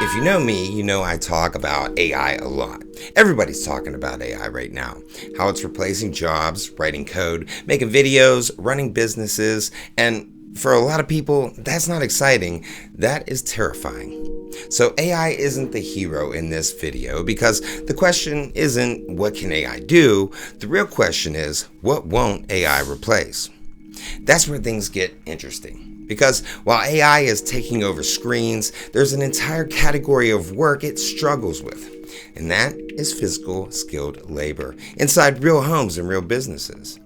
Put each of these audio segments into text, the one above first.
If you know me, you know I talk about AI a lot. Everybody's talking about AI right now. How it's replacing jobs, writing code, making videos, running businesses, and for a lot of people, that's not exciting. That is terrifying. So AI isn't the hero in this video because the question isn't what can AI do? The real question is what won't AI replace? That's where things get interesting. Because while AI is taking over screens, there's an entire category of work it struggles with. And that is physical skilled labor inside real homes and real businesses.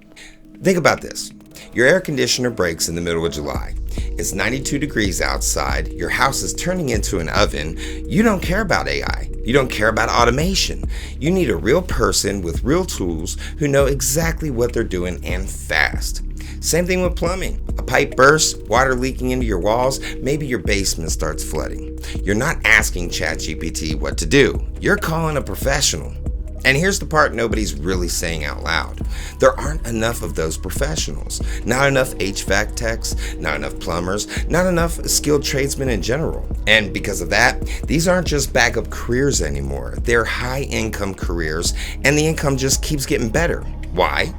Think about this. Your air conditioner breaks in the middle of July. It's 92 degrees outside. Your house is turning into an oven. You don't care about AI. You don't care about automation. You need a real person with real tools who know exactly what they're doing and fast. Same thing with plumbing. A pipe bursts, water leaking into your walls, maybe your basement starts flooding. You're not asking ChatGPT what to do. You're calling a professional. And here's the part nobody's really saying out loud. There aren't enough of those professionals. Not enough HVAC techs, not enough plumbers, not enough skilled tradesmen in general. And because of that, these aren't just backup careers anymore. They're high-income careers, and the income just keeps getting better. Why?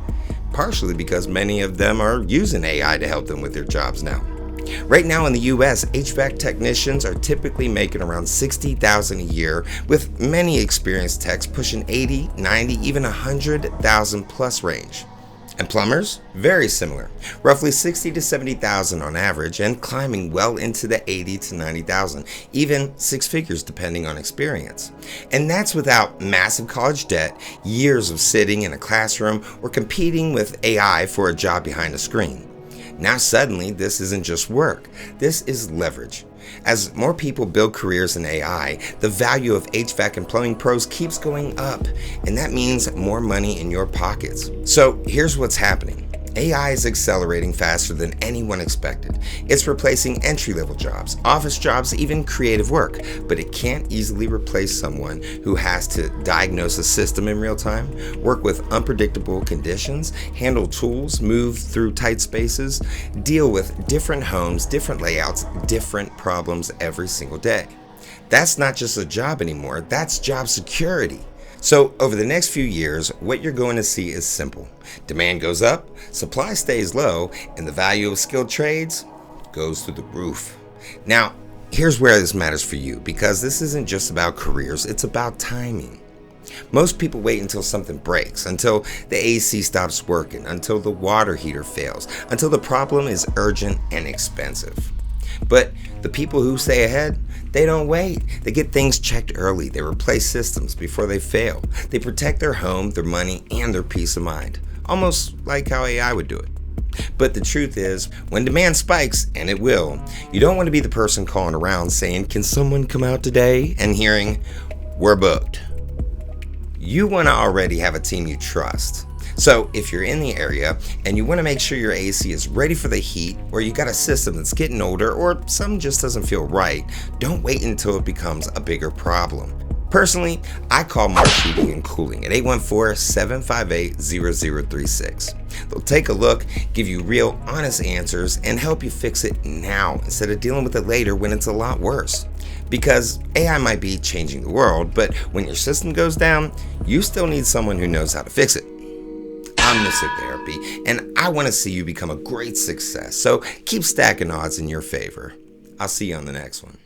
Partially because many of them are using AI to help them with their jobs now. Right now in the US, HVAC technicians are typically making around $60,000 a year, with many experienced techs pushing 80, 90, even 100,000 plus range. And plumbers? Very similar, roughly 60 to 70,000 on average and climbing well into the 80 to 90,000, even six figures depending on experience. And that's without massive college debt, years of sitting in a classroom, or competing with AI for a job behind a screen. Now suddenly, this isn't just work, this is leverage. As more people build careers in AI, the value of HVAC and plumbing pros keeps going up, and that means more money in your pockets. So here's what's happening. AI is accelerating faster than anyone expected. It's replacing entry-level jobs, office jobs, even creative work, but it can't easily replace someone who has to diagnose a system in real time, work with unpredictable conditions, handle tools, move through tight spaces, deal with different homes, different layouts, different problems every single day. That's not just a job anymore, that's job security. So over the next few years, what you're going to see is simple. Demand goes up, supply stays low, and the value of skilled trades goes through the roof. Now, here's where this matters for you, because this isn't just about careers, it's about timing. Most people wait until something breaks, until the AC stops working, until the water heater fails, until the problem is urgent and expensive. But the people who stay ahead, they don't wait. They get things checked early. They replace systems before they fail. They protect their home, their money, and their peace of mind. Almost like how AI would do it. But the truth is, when demand spikes, and it will, you don't want to be the person calling around saying, "Can someone come out today?" and hearing, "We're booked." You want to already have a team you trust. So if you're in the area and you want to make sure your AC is ready for the heat, or you got a system that's getting older, or something just doesn't feel right, don't wait until it becomes a bigger problem. Personally, I call Marsh Heating and Cooling at 814-758-0036. They'll take a look, give you real, honest answers, and help you fix it now instead of dealing with it later when it's a lot worse. Because AI might be changing the world, but when your system goes down, you still need someone who knows how to fix it. I'm Mr. Therapy, and I want to see you become a great success, so keep stacking odds in your favor. I'll see you on the next one.